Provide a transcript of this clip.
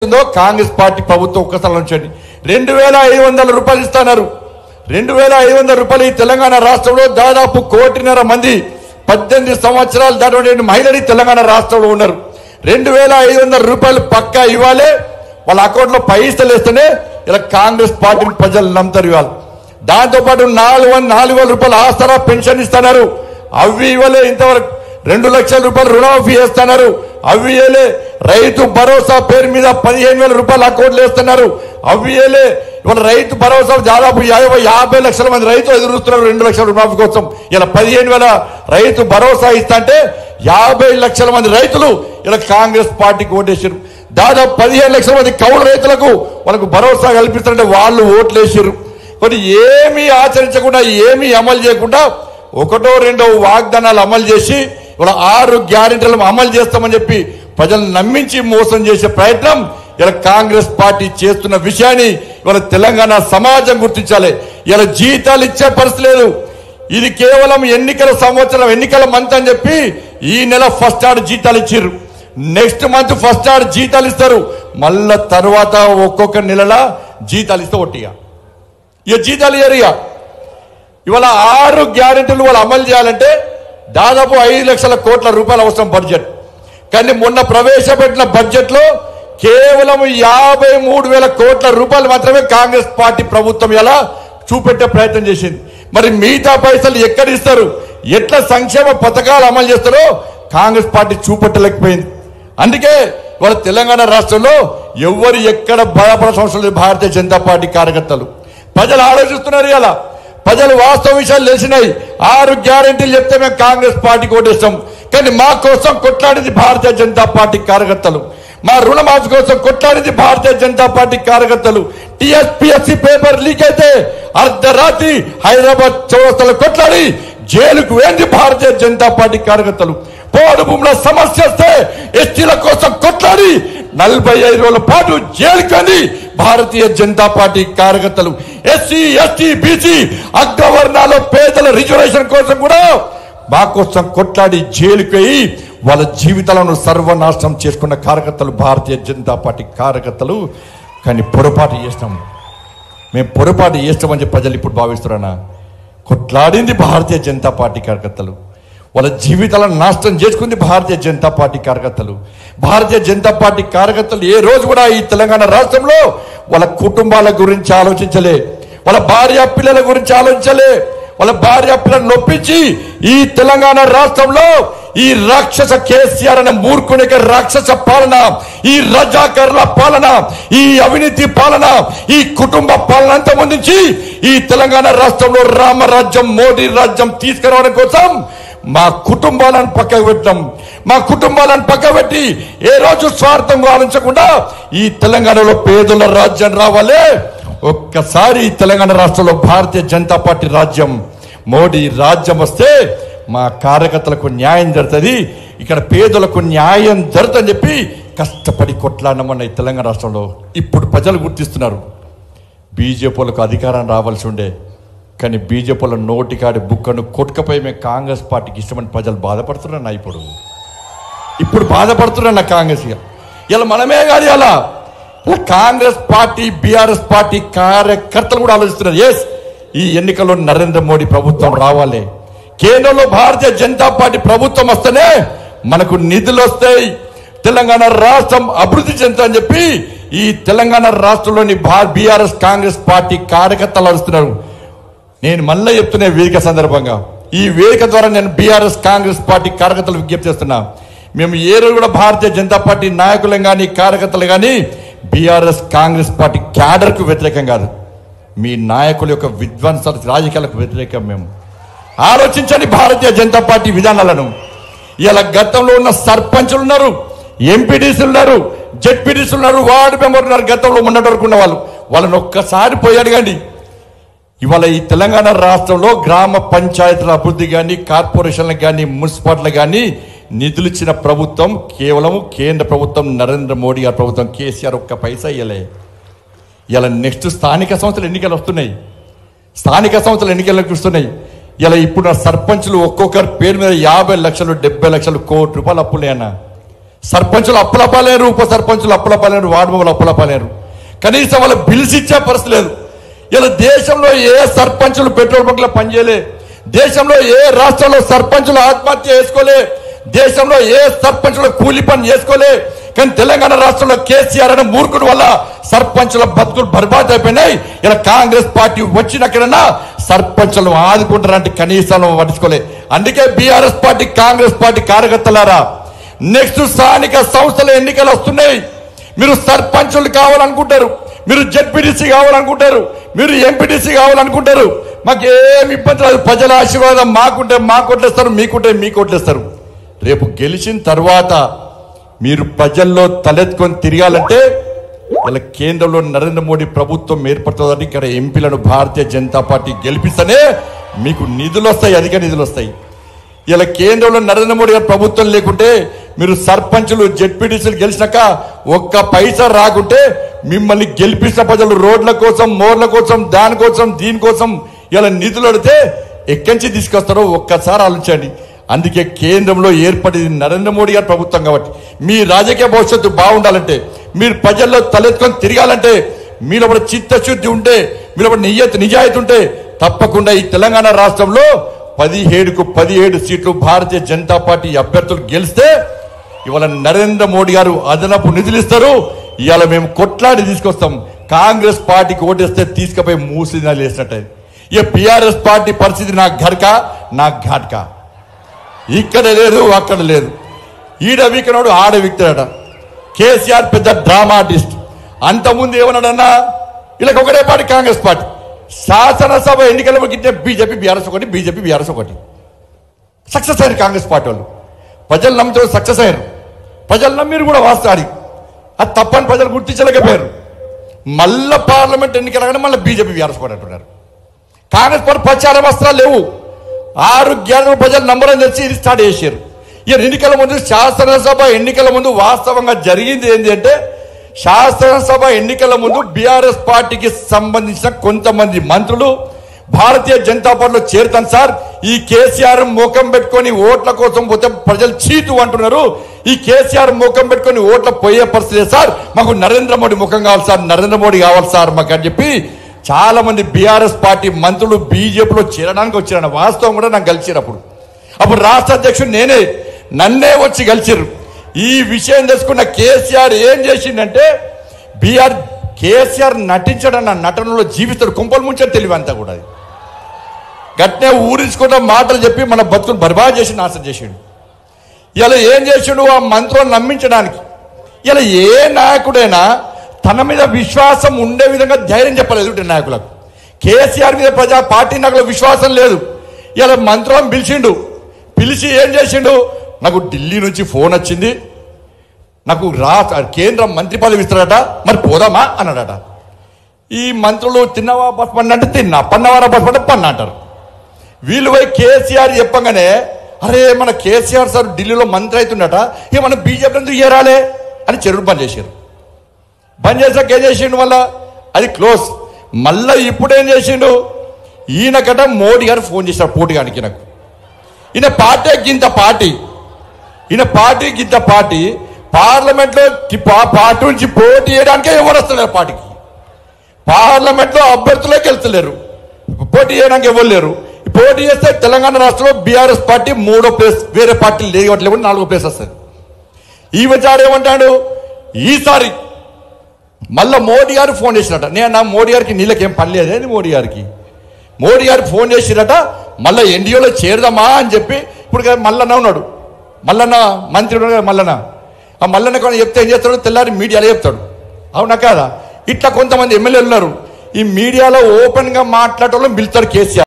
Congress party ప్రభుత్వం ఒక్కసారి ఉంచండి 2500 రూపాయలు ఇస్తున్నారు 2500 రూపాయలు ఈ తెలంగాణ రాష్ట్రంలో దాదాపు 1.5 కోటి మంది 18 సంవత్సరాలు దాటిన మహిళలు తెలంగాణ రాష్ట్రంలో ఉన్నారు 2500 రూపాయలు పక్కా ఇవ్వాలి వాళ్ళ అకౌంట్ లో పైసలు వేస్తేనే ఇలా కాంగ్రెస్ పార్టీని ప్రజలు నమ్ముతారు ఇవ్వాలి దాంతో పాటు 400 రూపాయలు ఆసరా పెన్షన్ ఇస్తున్నారు అవి ఇవ్వలే ఇంతవరకు 2 లక్షల రూపాయలు రుణమాఫీ చేస్తున్నారు అవి ఇవ్వలే రైతు భరోసా పేరు మీద 15,000 రూపాయలు అకౌంట్లు వేస్తున్నారు అవి ఇవ్వలే ఇవాళ రైతు భరోసా దాదాపు 50 లక్షల మంది రైతులు ఎదురుస్తున్నారు 2 లక్షల రుణమాఫీ కోసం ఇలా 15,000 రైతు భరోసా ఇస్తా 50 లక్షల మంది రైతులు ఇలా కాంగ్రెస్ పార్టీకి ఓటేశారు దాదాపు 15 లక్షల మంది కౌలు రైతులకు వాళ్ళకు భరోసా కల్పిస్తారంటే వాళ్ళు ఓట్లు వేసారు కొన్ని ఏమీ ఆచరించకుండా ఏమీ అమలు చేయకుండా ఒకటో రెండో వాగ్దానాలు అమలు చేసి ఇవాళ 6 గ్యారెంటీలను అమలు చేస్తామని చెప్పి ప్రజలను నమ్మించి మోసం చేసే ప్రయత్నం ఇలా కాంగ్రెస్ పార్టీ చేస్తున్న విషయాన్ని ఇవాళ తెలంగాణ సమాజం గుర్తించాలి ఇలా జీతాలు ఇచ్చే పరిస్థితి లేదు ఇది కేవలం ఎన్నికల సంవత్సరం ఎన్నికల మంత్ అని చెప్పి ఈ నెల ఫస్ట్ ఆర్డర్ జీతాలు ఇచ్చారు నెక్స్ట్ మంత్ ఫస్ట్ ఆర్డర్ జీతాలు ఇస్తారు మళ్ళా తర్వాత ఒక్కొక్క నెలలా జీతాలు ఇస్తే ఒట్టిగా ఇక జీతాలు ఇయ్యరు ఇవాళ 6 గ్యారెంటీలు వాళ్ళు అమలు చేయాలంటే దాదాపు 5 లక్షల కోట్ల రూపాయలు అవసరం బడ్జెట్ కానీ మొన్న ప్రవేశపెట్టిన బడ్జెట్ లో కేవలం 53,000 కోట్ల రూపాయలు మాత్రమే కాంగ్రెస్ పార్టీ ప్రభుత్వం ఎలా చూపెట్టే ప్రయత్నం చేసింది మరి మిగతా పైసలు ఎక్కడ ఇస్తారు ఎట్లా సంక్షేమ పథకాలు అమలు చేస్తారో కాంగ్రెస్ పార్టీ చూపెట్టలేకపోయింది అందుకే వాళ్ళ తెలంగాణ రాష్ట్రంలో ఎవరు ఎక్కడ భయపడాల్సిన అవసరం లేదు భారతీయ జనతా పార్టీ కార్యకర్తలు ప్రజలు ఆలోచిస్తున్నారు ఇలా ప్రజలు వాస్తవ విషయాలు తెలిసినాయి 6 గ్యారెంటీలు చెప్తే మేము కాంగ్రెస్ పార్టీకి ఓటేస్తాం కానీ మా కోసం కొట్లాడింది భారతీయ జనతా పార్టీ కార్యకర్తలు మా రుణమాఫీ కోసం కొట్లాడింది భారతీయ జనతా పార్టీ కార్యకర్తలు టీఎస్పీఎస్సీ పేపర్ లీక్ అయితే అర్ధరాత్రి హైదరాబాద్ చౌరస్తాలో కొట్లాడి జైలుకు వేంది భారతీయ జనతా పార్టీ కార్యకర్తలు పోడు భూముల సమస్య వస్తే ఎస్టీల కోసం కొట్లాడి 45 రోజుల పాటు జైలుకు వెంది భారతీయ జనతా పార్టీ కార్యకర్తలు ఎస్సీ ఎస్టీ బీసీ అగ్రవర్ణాల పేదల రిజర్వేషన్ కోసం కూడా మా కోసం కొట్లాడి జైలుకు వెయ్యి వాళ్ళ జీవితాలను సర్వనాశనం చేసుకున్న కార్యకర్తలు భారతీయ జనతా పార్టీ కార్యకర్తలు కానీ పొరపాటు చేస్తాం మేము పొరపాటు చేస్తామని చెప్పి ప్రజలు ఇప్పుడు భావిస్తున్నారా కొట్లాడింది భారతీయ జనతా పార్టీ కార్యకర్తలు వాళ్ళ జీవితాలను నాశనం చేసుకుంది భారతీయ జనతా పార్టీ కార్యకర్తలు భారతీయ జనతా పార్టీ కార్యకర్తలు ఏ రోజు కూడా ఈ తెలంగాణ రాష్ట్రంలో వాళ్ళ కుటుంబాల గురించి ఆలోచించలే వాళ్ళ భార్య పిల్లల గురించి ఆలోచించలే వాళ్ళ భార్య పిల్లలను నొప్పించి ఈ తెలంగాణ రాష్ట్రంలో ఈ రాక్షస కేసీఆర్ అనే మూర్ఖుని రాక్షస పాలన ఈ రజాకర్ల పాలన ఈ అవినీతి పాలన ఈ కుటుంబ పాలన అంతా ముందుంచి ఈ తెలంగాణ రాష్ట్రంలో రామరాజ్యం మోడీ రాజ్యం తీసుకురావడం కోసం మా కుటుంబాలను పక్కకు పెట్టాం మా కుటుంబాలను పక్క పెట్టి ఏ రోజు స్వార్థంగా ఆలోచించకుండా ఈ తెలంగాణలో పేదల రాజ్యం రావాలి ఒక్కసారి తెలంగాణ రాష్ట్రంలో భారతీయ జనతా పార్టీ రాజ్యం మోడీ రాజ్యం వస్తే మా కార్యకర్తలకు న్యాయం జరుగుతుంది ఇక్కడ పేదలకు న్యాయం జరుగుతుందని చెప్పి కష్టపడి కొట్లాడమన్న ఈ తెలంగాణ రాష్ట్రంలో ఇప్పుడు ప్రజలు గుర్తిస్తున్నారు బీజేపీలకు అధికారం రావాల్సి ఉండే కానీ బీజేపీల నోటికాడి బుక్కను కొట్టుకపోయి మేము కాంగ్రెస్ పార్టీకి ఇష్టమని ప్రజలు బాధపడుతున్నా ఇప్పుడు బాధపడుతున్నా కాంగ్రెస్ ఇలా మనమే కాదు ఇలా కాంగ్రెస్ పార్టీ బీఆర్ఎస్ పార్టీ కార్యకర్తలు కూడా ఆలోచిస్తున్నారు ఎస్ ఈ ఎన్నికల్లో నరేంద్ర మోడీ ప్రభుత్వం రావాలి కేంద్రంలో భారతీయ జనతా పార్టీ ప్రభుత్వం వస్తేనే మనకు నిధులు వస్తాయి తెలంగాణ రాష్ట్రం అభివృద్ధి చెందుతుందని చెప్పి ఈ తెలంగాణ రాష్ట్రంలోని బీఆర్ఎస్ కాంగ్రెస్ పార్టీ కార్యకర్తలు అరుస్తున్నారు నేను మళ్ళీ చెప్తున్నా వేదిక సందర్భంగా ఈ వేదిక ద్వారా నేను బీఆర్ఎస్ కాంగ్రెస్ పార్టీ కార్యకర్తలు విజ్ఞప్తి చేస్తున్నా మేము ఏ రోజు కూడా భారతీయ జనతా పార్టీ నాయకులను కానీ కార్యకర్తలు కానీ బీఆర్ఎస్ కాంగ్రెస్ పార్టీ క్యాడర్కు వ్యతిరేకం కాదు మీ నాయకుల యొక్క విధ్వంస రాజకీయాలకు వ్యతిరేకం మేము ఆలోచించండి భారతీయ జనతా పార్టీ విధానాలను ఇలా గతంలో ఉన్న సర్పంచులు ఉన్నారు ఎంపీటీసీలు ఉన్నారు జెడ్పీటీసీలు ఉన్నారు వార్డు మెంబర్లు ఉన్నారు గతంలో ఉన్నటి వరకు ఉన్న వాళ్ళని ఒక్కసారి పోయి అడగండి ఇవాళ ఈ తెలంగాణ రాష్ట్రంలో గ్రామ పంచాయతీల అభివృద్ధి కానీ కార్పొరేషన్లకు కానీ మున్సిపాలిటీలకు కానీ నిధులు ఇచ్చిన ప్రభుత్వం కేవలం కేంద్ర ప్రభుత్వం నరేంద్ర మోడీ గారి ప్రభుత్వం కేసీఆర్ ఒక్క పైసా ఇవ్వలే ఇలా నెక్స్ట్ స్థానిక సంస్థల ఎన్నికలు వస్తున్నాయి స్థానిక సంస్థల ఎన్నికలకు వస్తున్నాయి ఇలా ఇప్పుడు సర్పంచులు ఒక్కొక్కరి పేరు మీద 50 లక్షలు 70 లక్షలు కోటి రూపాయలు అప్పులేనా సర్పంచులు అప్పులపాలేరు, ఉప సర్పంచులు అప్పులపాలేరు, వార్డు మెంబర్లు అప్పులపాలేరు. కనీసం వాళ్ళ బిల్స్ ఇచ్చే పరిస్థితి లేదు. ఇలా దేశంలో ఏ సర్పంచులు పెట్రోల్ బంక్లో పనిచేయలే, దేశంలో ఏ రాష్ట్రంలో సర్పంచులు ఆత్మహత్య చేసుకోలే, దేశంలో ఏ సర్పంచులు కూలి పని చేసుకోలే. కానీ తెలంగాణ రాష్ట్రంలో కేసీఆర్ అనే మూర్ఖుడు వల్ల సర్పంచుల బతుకులు బర్బాద్ అయిపోయినాయి. ఇలా కాంగ్రెస్ పార్టీ వచ్చినక్కడన్నా సర్పంచులను ఆదుకుంటారంటే కనీసం పట్టించుకోలే. అందుకే బీఆర్ఎస్ పార్టీ, కాంగ్రెస్ పార్టీ కార్యకర్తలారా, నెక్స్ట్ స్థానిక సంస్థల ఎన్నికలు వస్తున్నాయి. మీరు సర్పంచులు కావాలనుకుంటారు, మీరు జెడ్పీటీసీ కావాలనుకుంటారు, మీరు ఎంపీటీసీ కావాలనుకుంటారు. మాకు ఏమి ఇబ్బంది లేదు. ప్రజల ఆశీర్వాదం మాకుంటే మాకొట్లేస్తారు, మీకుంటే మీకొట్లేస్తారు. రేపు గెలిచిన తర్వాత మీరు ప్రజల్లో తలెత్తుకొని తిరగాలంటే ఇలా కేంద్రంలో నరేంద్ర మోడీ ప్రభుత్వం ఏర్పడుతుందని ఇక్కడ ఎంపీలను భారతీయ జనతా పార్టీ గెలిపిస్తేనే మీకు నిధులు వస్తాయి, అధిక నిధులు వస్తాయి. ఇలా కేంద్రంలో నరేంద్ర మోడీ గారి ప్రభుత్వం లేకుంటే మీరు సర్పంచులు జెడ్పీటీసీలు గెలిచినాక ఒక్క పైసా రాకుంటే మిమ్మల్ని గెలిపించిన ప్రజలు రోడ్ల కోసం, మోర్ల కోసం, దానికోసం, దీనికోసం ఇలా నిధులు అడితే ఎక్కడి నుంచి తీసుకొస్తారో ఒక్కసారి ఆలోచించండి. అందుకే కేంద్రంలో ఏర్పడింది నరేంద్ర మోడీ గారి ప్రభుత్వం. కాబట్టి మీ రాజకీయ భవిష్యత్తు బాగుండాలంటే, మీరు ప్రజల్లో తలెత్తుకొని తిరగాలంటే, మీలో చిత్తశుద్ధి ఉంటే, మీలో నిజాయితీ ఉంటే తప్పకుండా ఈ తెలంగాణ రాష్ట్రంలో 17కు 17 సీట్లు భారతీయ జనతా పార్టీ అభ్యర్థులు గెలిస్తే ఇవాళ నరేంద్ర మోడీ గారు అదనపు నిధులు ఇస్తారు. ఇవాళ మేము కొట్లాడి తీసుకొస్తాం. కాంగ్రెస్ పార్టీకి ఓటేస్తే తీసుకుపోయి మూసినాలు వేసినట్టు. ఇక బీఆర్ఎస్ పార్టీ పరిస్థితి నా ఘర్కా, నా ఘాట్కా. ఇక్కడ లేదు, అక్కడ లేదు. ఈడ వీకనాడు, ఆడ వీక్తాడట. కేసీఆర్ పెద్ద డ్రామా ఆర్టిస్ట్. అంతకుముందు ఏమన్నాడన్నా, ఇలా ఒకటే పార్టీ కాంగ్రెస్ పార్టీ. శాసనసభ ఎన్నికల గిట్టే బీజేపీ బీఆర్ఎస్ ఒకటి, బీజేపీ బీఆర్ఎస్ ఒకటి. సక్సెస్ అయ్యారు కాంగ్రెస్ పార్టీ వాళ్ళు. ప్రజలు నమ్మితే సక్సెస్ అయ్యారు. ప్రజలు నమ్మిరు కూడా వాస్తవాన్ని. అది తప్పని ప్రజలు గుర్తించలేకపోయారు. మళ్ళా పార్లమెంట్ ఎన్నికలు మళ్ళీ బీజేపీ బీఆర్ఎస్ కూడా అంటున్నారు. కాంగ్రెస్ పార్టీ ప్రచార వస్త్రాలు లేవు. 6 గ్యారెంటీలు ప్రజలు నమ్మరని తెలిసి ఇది స్టార్ట్ చేశారు. ఈ ఎన్నికల ముందు, శాసనసభ ఎన్నికల ముందు వాస్తవంగా జరిగింది ఏంటి అంటే, శాసనసభ ఎన్నికల ముందు బీఆర్ఎస్ పార్టీకి సంబంధించిన కొంతమంది మంత్రులు భారతీయ జనతా పార్టీలో చేరుతాను సార్, ఈ కేసీఆర్ ముఖం పెట్టుకొని ఓట్ల కోసం పోతే ప్రజలు చీటు అంటున్నారు, ఈ కేసీఆర్ ముఖం పెట్టుకొని ఓట్ల పోయే పరిస్థితి సార్, మాకు నరేంద్ర మోడీ ముఖం కావాలి సార్, నరేంద్ర మోడీ కావాలి సార్ మాకు అని చెప్పి చాలా మంది బీఆర్ఎస్ పార్టీ మంత్రులు బీజేపీలో చేరడానికి వచ్చారు. వాస్తవం కూడా నాకు కలిసిరు. అప్పుడు రాష్ట్ర అధ్యక్షుడు నేనే, నన్నే వచ్చి కలిసిరు. ఈ విషయం తెలుసుకున్న కేసీఆర్ ఏం చేసిందంటే, కేసీఆర్ నటించడన్న నటనలో జీవిస్తాడు, కుంపలు ముంచాడు తెలివి అంతా కూడా. గట్నే ఊరించుకుంటా మాటలు చెప్పి మన బతుకులు బర్బాద్ చేసి నాశనం చేసిండు. ఇలా ఏం చేసిండు, ఆ మంత్రులను నమ్మించడానికి. ఇలా ఏ నాయకుడైనా తన మీద విశ్వాసం ఉండే విధంగా ధైర్యం చెప్పలేదు నాయకులకు. కేసీఆర్ మీద పార్టీ నాయకులకు విశ్వాసం లేదు. ఇలా మంత్రులను పిలిచిండు. పిలిచి ఏం చేసిండు, నాకు ఢిల్లీ నుంచి ఫోన్ వచ్చింది, నాకు కేంద్ర మంత్రి పదవి ఇస్తాడట, మరి పోదామా అన్నాడట. ఈ మంత్రులు తిన్నవా బస్ పన్ను అంటే తిన్నా, పన్నవారా బస్ పన్ను పన్ను అంటారు. వీళ్ళు పోయి కేసీఆర్ చెప్పగానే, అరే మన కేసీఆర్ సార్ ఢిల్లీలో మంత్రి అవుతుండట, ఇక మన బీజేపీ ఎందుకు చేరాలే అని చెరువు బంద్ చేశారు. బంద్ చేసాక ఏం చేసిండు, మళ్ళా అది క్లోజ్. మళ్ళా ఇప్పుడు ఏం చేసిండు, ఈయనకట మోడీ గారు ఫోన్ చేశారు పోటీగానికి. నాకు ఈయన పార్టీ గింత పార్టీ, ఈయన పార్టీ గింత పార్టీ, పార్లమెంట్లో పార్టీ నుంచి పోటీ చేయడానికే ఎవరు వస్తలేరు పార్టీకి. పార్లమెంట్లో అభ్యర్థులే గెలుస్తలేరు, పోటీ చేయడానికి ఎవరు లేరు. పోటీ చేస్తే తెలంగాణ రాష్ట్రంలో బీఆర్ఎస్ పార్టీ 3వ ప్లేస్, వేరే పార్టీలు లేవట్లేవు, 4వ ప్లేస్ వస్తుంది. ఈ విచారం ఏమంటాడు, ఈసారి మళ్ళీ మోడీ గారు ఫోన్ చేసినట. నేను మోడీ గారికి నీళ్ళకేం పని లేదని మోడీ గారికి ఫోన్ చేసిరట, మళ్ళీ ఎన్డీఏలో చేరదామా అని చెప్పి. ఇప్పుడు మల్లన్న ఉన్నాడు, మల్లన్న మంత్రి ఉన్నాడు, మల్లన్న ఆ మల్లన్న కొన్ని చెప్తే ఏం చేస్తాడు, తెల్లారి మీడియాలో చెప్తాడు. అవునా కాదా? ఇట్లా కొంతమంది ఎమ్మెల్యేలు ఉన్నారు, ఈ మీడియాలో ఓపెన్ గా మాట్లాడటంలో పిలుస్తాడు కేసీఆర్.